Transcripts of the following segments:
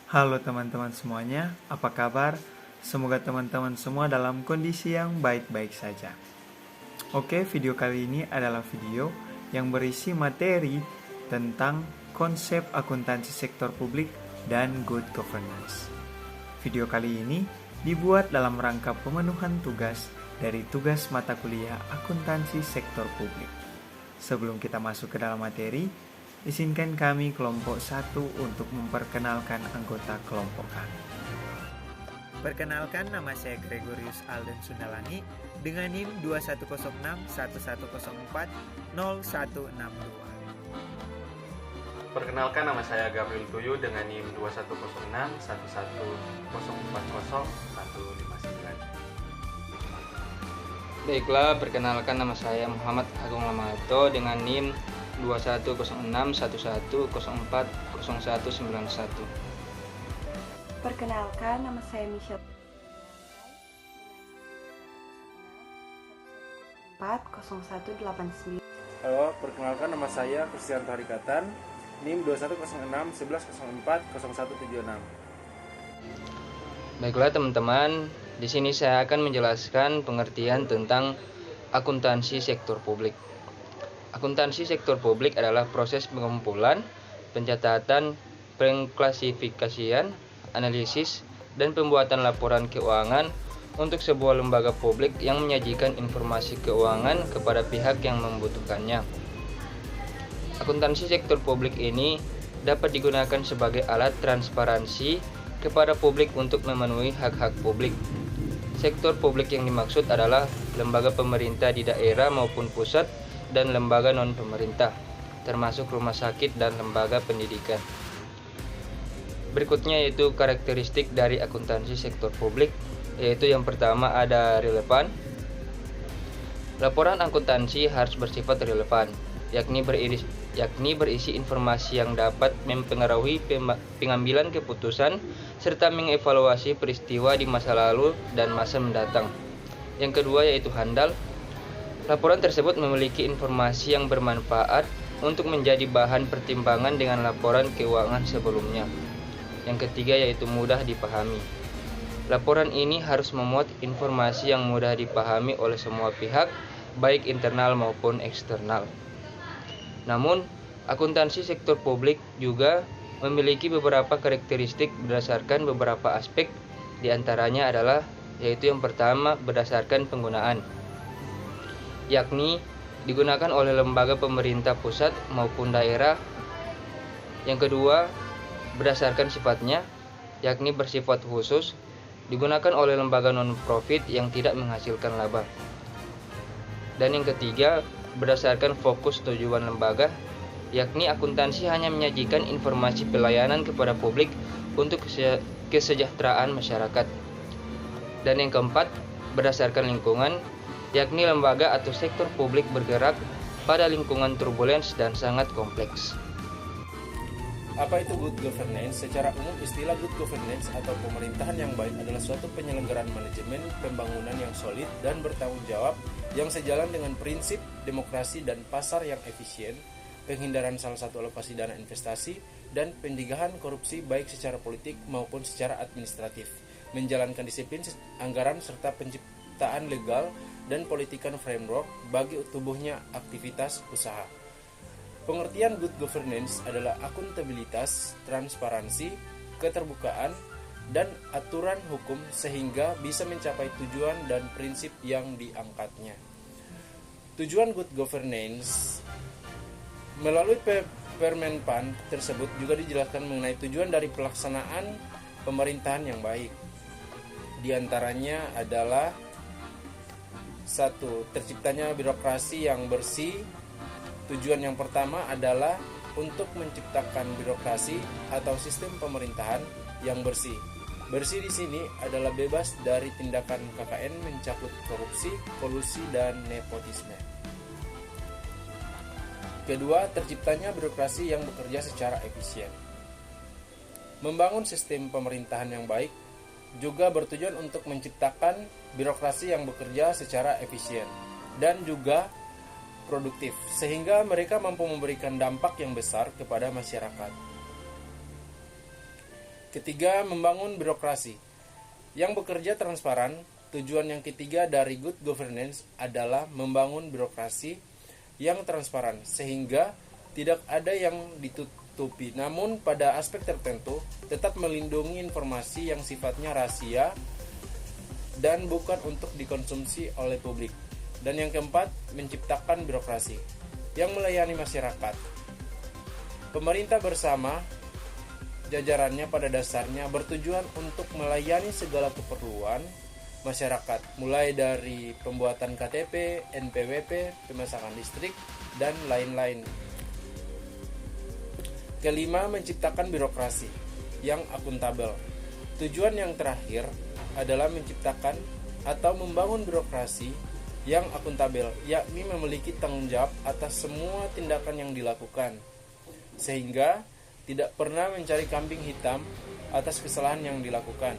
Halo teman-teman semuanya, apa kabar? Semoga teman-teman semua dalam kondisi yang baik-baik saja. Oke, video kali ini adalah video yang berisi materi tentang konsep akuntansi sektor publik dan good governance. Video kali ini dibuat dalam rangka pemenuhan tugas dari tugas mata kuliah akuntansi sektor publik. Sebelum kita masuk ke dalam materi, izinkan kami kelompok 1 untuk memperkenalkan anggota kelompok kami. Perkenalkan, nama saya Gregorius Alden Sundalangi dengan NIM 2106-1104-0162. Perkenalkan, nama saya Gabriel Tuyu dengan NIM 2106-1140-159. Baiklah, perkenalkan, nama saya Muhammad Agung Lamato dengan NIM 2106-1104-0191. Perkenalkan, nama saya Michelle 40189. Halo, perkenalkan, nama saya Kristianto Harikatan, NIM 2106-1104-0176. Baiklah teman-teman, di sini saya akan menjelaskan pengertian tentang akuntansi sektor publik. Akuntansi sektor publik adalah proses pengumpulan, pencatatan, pengklasifikasian, analisis, dan pembuatan laporan keuangan untuk sebuah lembaga publik yang menyajikan informasi keuangan kepada pihak yang membutuhkannya. Akuntansi sektor publik ini dapat digunakan sebagai alat transparansi kepada publik untuk memenuhi hak-hak publik. Sektor publik yang dimaksud adalah lembaga pemerintah di daerah maupun pusat dan lembaga non-pemerintah, termasuk rumah sakit dan lembaga pendidikan. Berikutnya yaitu karakteristik dari akuntansi sektor publik, yaitu yang pertama ada relevan. Laporan akuntansi harus bersifat relevan, yakni berisi informasi yang dapat mempengaruhi pengambilan keputusan serta mengevaluasi peristiwa di masa lalu dan masa mendatang. Yang kedua yaitu handal. Laporan tersebut memiliki informasi yang bermanfaat untuk menjadi bahan pertimbangan dengan laporan keuangan sebelumnya. Yang ketiga yaitu mudah dipahami. Laporan ini harus memuat informasi yang mudah dipahami oleh semua pihak, baik internal maupun eksternal. Namun, akuntansi sektor publik juga memiliki beberapa karakteristik berdasarkan beberapa aspek, di antaranya adalah yaitu yang pertama berdasarkan penggunaan, yakni digunakan oleh lembaga pemerintah pusat maupun daerah. Yang kedua, berdasarkan sifatnya, yakni bersifat khusus, digunakan oleh lembaga non-profit yang tidak menghasilkan laba. Dan yang ketiga, berdasarkan fokus tujuan lembaga, yakni akuntansi hanya menyajikan informasi pelayanan kepada publik untuk kesejahteraan masyarakat. Dan yang keempat, berdasarkan lingkungan, yakni lembaga atau sektor publik bergerak pada lingkungan turbulens dan sangat kompleks. Apa itu good governance? Secara umum, istilah good governance atau pemerintahan yang baik adalah suatu penyelenggaraan manajemen pembangunan yang solid dan bertanggung jawab yang sejalan dengan prinsip demokrasi dan pasar yang efisien, penghindaran salah satu alokasi dana investasi, dan pencegahan korupsi baik secara politik maupun secara administratif, menjalankan disiplin anggaran serta penciptaan legal dan politikan framework bagi tubuhnya aktivitas usaha. Pengertian good governance adalah akuntabilitas, transparansi, keterbukaan, dan aturan hukum sehingga bisa mencapai tujuan dan prinsip yang diangkatnya. Tujuan good governance melalui Permenpan tersebut juga dijelaskan mengenai tujuan dari pelaksanaan pemerintahan yang baik. Di antaranya adalah 1. Terciptanya birokrasi yang bersih. Tujuan yang pertama adalah untuk menciptakan birokrasi atau sistem pemerintahan yang bersih. Bersih di sini adalah bebas dari tindakan KKN mencakup korupsi, kolusi, dan nepotisme. Kedua, terciptanya birokrasi yang bekerja secara efisien. Membangun sistem pemerintahan yang baik juga bertujuan untuk menciptakan birokrasi yang bekerja secara efisien dan juga produktif, sehingga mereka mampu memberikan dampak yang besar kepada masyarakat. Ketiga, membangun birokrasi yang bekerja transparan. Tujuan yang ketiga dari good governance adalah membangun birokrasi yang transparan sehingga tidak ada yang ditutupi, namun pada aspek tertentu tetap melindungi informasi yang sifatnya rahasia dan bukan untuk dikonsumsi oleh publik. Dan yang keempat, menciptakan birokrasi yang melayani masyarakat. Pemerintah bersama jajarannya pada dasarnya bertujuan untuk melayani segala keperluan masyarakat, mulai dari pembuatan KTP, NPWP, pemasangan listrik, dan lain-lain. Kelima, menciptakan birokrasi yang akuntabel. Tujuan yang terakhir adalah menciptakan atau membangun birokrasi yang akuntabel, yakni memiliki tanggung jawab atas semua tindakan yang dilakukan, sehingga tidak pernah mencari kambing hitam atas kesalahan yang dilakukan.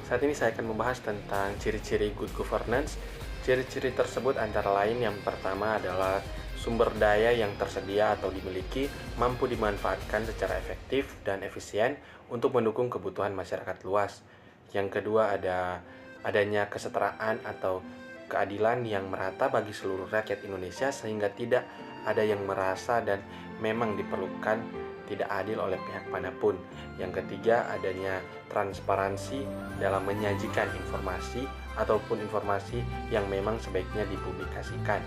Saat ini saya akan membahas tentang ciri-ciri good governance. Ciri-ciri tersebut antara lain yang pertama adalah sumber daya yang tersedia atau dimiliki mampu dimanfaatkan secara efektif dan efisien untuk mendukung kebutuhan masyarakat luas. Yang kedua adanya kesetaraan atau keadilan yang merata bagi seluruh rakyat Indonesia sehingga tidak ada yang merasa dan memang diperlukan tidak adil oleh pihak manapun. Yang ketiga, adanya transparansi dalam menyajikan informasi ataupun informasi yang memang sebaiknya dipublikasikan.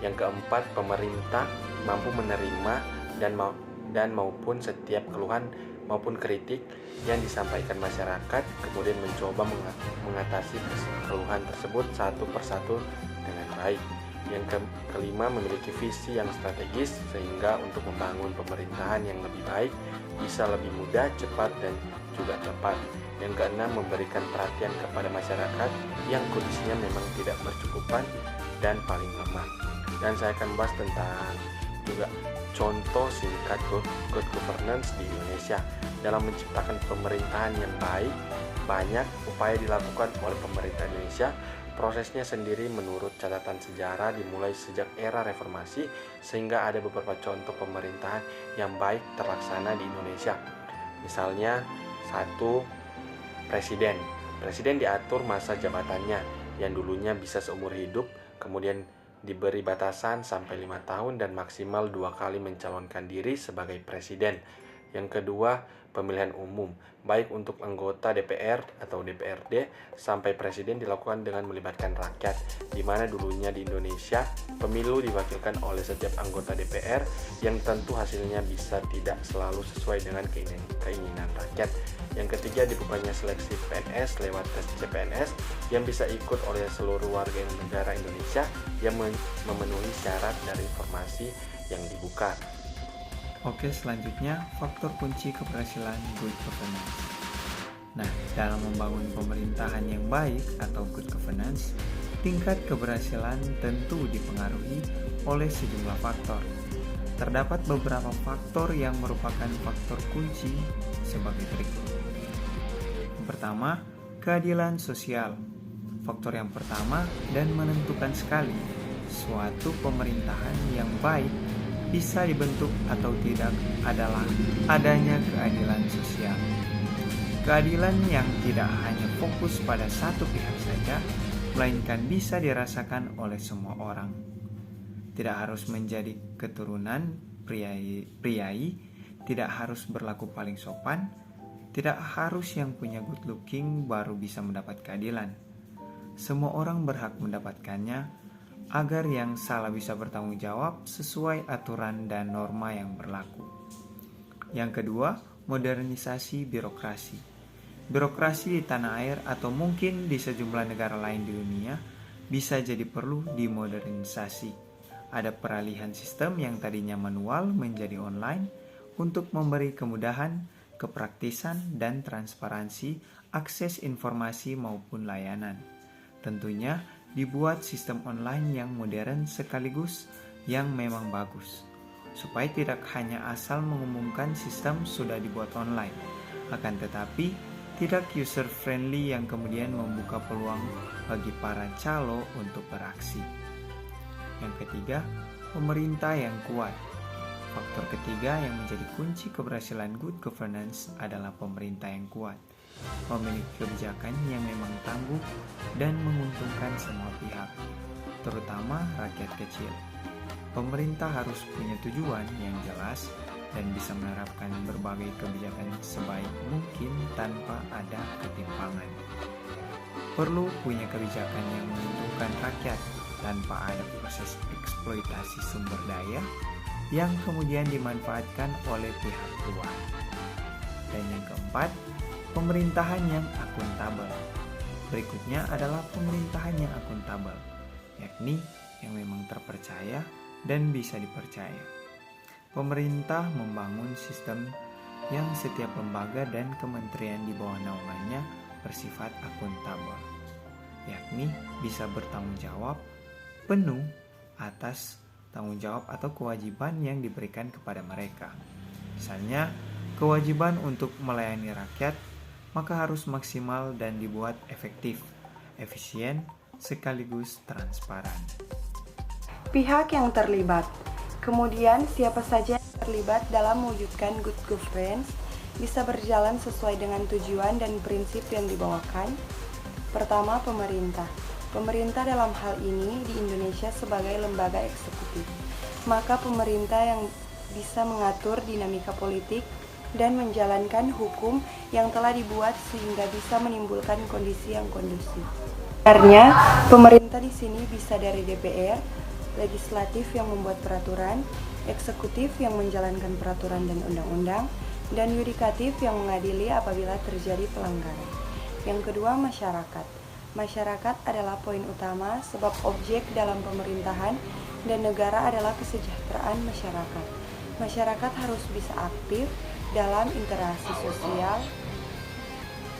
Yang keempat, pemerintah mampu menerima dan maupun setiap keluhan maupun kritik yang disampaikan masyarakat, kemudian mencoba mengatasi keluhan tersebut satu persatu dengan baik. Yang kelima, memiliki visi yang strategis sehingga untuk membangun pemerintahan yang lebih baik bisa lebih mudah, cepat, dan juga tepat. Yang keenam, memberikan perhatian kepada masyarakat yang kondisinya memang tidak bercukupan dan paling lemah. Dan saya akan membahas tentang juga contoh singkat good governance di Indonesia. Dalam menciptakan pemerintahan yang baik, banyak upaya dilakukan oleh pemerintah Indonesia. Prosesnya sendiri menurut catatan sejarah dimulai sejak era reformasi sehingga ada beberapa contoh pemerintahan yang baik terlaksana di Indonesia. Misalnya, 1. Presiden. Presiden diatur masa jabatannya yang dulunya bisa seumur hidup, kemudian diberi batasan sampai 5 tahun dan maksimal 2 kali mencalonkan diri sebagai presiden. Yang kedua, pemilihan umum, baik untuk anggota DPR atau DPRD sampai presiden dilakukan dengan melibatkan rakyat, di mana dulunya di Indonesia pemilu diwakilkan oleh setiap anggota DPR yang tentu hasilnya bisa tidak selalu sesuai dengan keinginan rakyat. Yang ketiga, dibukanya seleksi PNS lewat tes CPNS yang bisa ikut oleh seluruh warga negara Indonesia yang memenuhi syarat dari informasi yang dibuka. Oke, selanjutnya faktor kunci keberhasilan good governance. Nah, dalam membangun pemerintahan yang baik atau good governance, tingkat keberhasilan tentu dipengaruhi oleh sejumlah faktor. Terdapat beberapa faktor yang merupakan faktor kunci sebagai berikut. Yang pertama, keadilan sosial. Faktor yang pertama dan menentukan sekali, suatu pemerintahan yang baik bisa dibentuk atau tidak adalah adanya keadilan sosial. Keadilan yang tidak hanya fokus pada satu pihak saja, melainkan bisa dirasakan oleh semua orang. Tidak harus menjadi keturunan priai, tidak harus berlaku paling sopan, tidak harus yang punya good looking baru bisa mendapat keadilan. Semua orang berhak mendapatkannya, agar yang salah bisa bertanggung jawab sesuai aturan dan norma yang berlaku. Yang kedua, modernisasi birokrasi. Birokrasi di tanah air atau mungkin di sejumlah negara lain di dunia bisa jadi perlu dimodernisasi. Ada peralihan sistem yang tadinya manual menjadi online untuk memberi kemudahan, kepraktisan, dan transparansi akses informasi maupun layanan. Tentunya dibuat sistem online yang modern sekaligus yang memang bagus, supaya tidak hanya asal mengumumkan sistem sudah dibuat online, akan tetapi tidak user friendly yang kemudian membuka peluang bagi para calo untuk beraksi. Yang ketiga, pemerintah yang kuat. Faktor ketiga yang menjadi kunci keberhasilan good governance adalah pemerintah yang kuat, memiliki kebijakan yang memang tangguh dan menguntungkan semua pihak, terutama rakyat kecil. Pemerintah harus punya tujuan yang jelas dan bisa menerapkan berbagai kebijakan sebaik mungkin tanpa ada ketimpangan. Perlu punya kebijakan yang menguntungkan rakyat tanpa ada proses eksploitasi sumber daya yang kemudian dimanfaatkan oleh pihak luar. Dan yang keempat, pemerintahan yang akuntabel. Berikutnya adalah pemerintahan yang akuntabel, yakni yang memang terpercaya dan bisa dipercaya. Pemerintah membangun sistem yang setiap lembaga dan kementerian di bawah naungannya bersifat akuntabel, yakni bisa bertanggung jawab penuh atas tanggung jawab atau kewajiban yang diberikan kepada mereka. Misalnya, kewajiban untuk melayani rakyat, maka harus maksimal dan dibuat efektif, efisien, sekaligus transparan. Pihak yang terlibat. Kemudian, siapa saja yang terlibat dalam mewujudkan good governance bisa berjalan sesuai dengan tujuan dan prinsip yang dibawakan. Pertama, pemerintah. Pemerintah dalam hal ini di Indonesia sebagai lembaga eksekutif. Maka pemerintah yang bisa mengatur dinamika politik dan menjalankan hukum yang telah dibuat sehingga bisa menimbulkan kondisi yang kondusif. Sebenarnya, pemerintah di sini bisa dari DPR, legislatif yang membuat peraturan, eksekutif yang menjalankan peraturan dan undang-undang, dan yudikatif yang mengadili apabila terjadi pelanggaran. Yang kedua, masyarakat. Masyarakat adalah poin utama sebab objek dalam pemerintahan dan negara adalah kesejahteraan masyarakat. Masyarakat harus bisa aktif dalam interaksi sosial,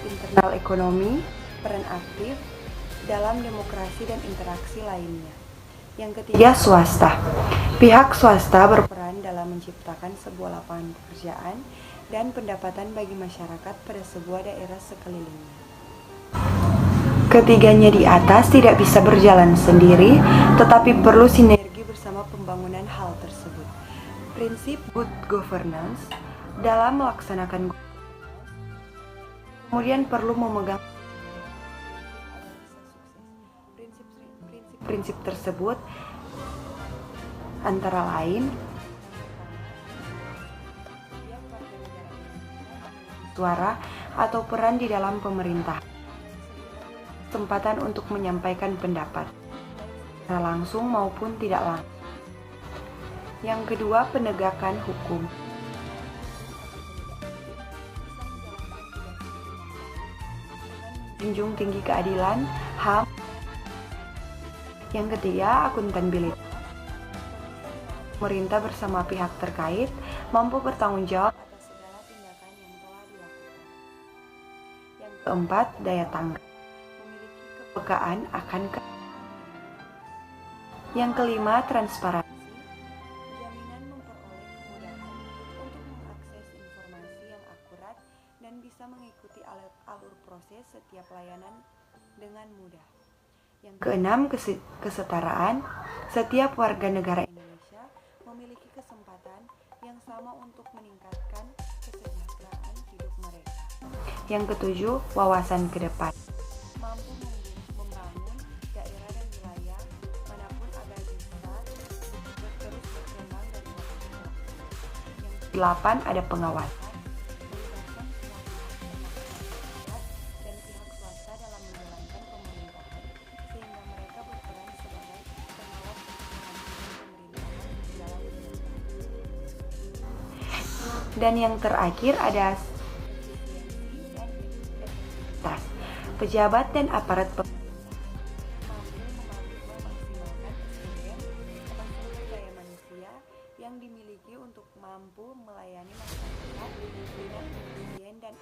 internal ekonomi, peran aktif dalam demokrasi dan interaksi lainnya. Yang ketiga, swasta. Pihak swasta berperan dalam menciptakan sebuah lapangan pekerjaan dan pendapatan bagi masyarakat pada sebuah daerah sekelilingnya. Ketiganya di atas tidak bisa berjalan sendiri, tetapi perlu sinergi bersama pembangunan hal tersebut. Prinsip good governance dalam melaksanakan kemudian perlu memegang prinsip tersebut antara lain suara atau peran di dalam pemerintahan, kesempatan untuk menyampaikan pendapat, secara langsung maupun tidak langsung. Yang kedua, penegakan hukum. Junjung tinggi keadilan, HAM. Yang ketiga, akuntabilitas. Pemerintah bersama pihak terkait mampu bertanggung jawab atas segala tindakan yang telah dilakukan. Yang keempat, daya tanggap. Kepekaan akan Yang kelima, transparansi. Jaminan memperoleh kemudahan untuk mengakses informasi yang akurat dan bisa mengikuti alur proses setiap layanan dengan mudah. Yang keenam, kesetaraan. Setiap warga negara Indonesia memiliki kesempatan yang sama untuk meningkatkan kesejahteraan hidup mereka. Yang ketujuh, wawasan ke depan. Delapan, ada pengawasan. Dan pihak swasta dalam menjalankan pemerintahan sehingga mereka berperan sebagai pengawas pemerintahan dalam dan yang terakhir ada efektivitas. Pejabat dan aparat pemerintah yang dimiliki untuk mampu melayani masyarakat dengan efisien dan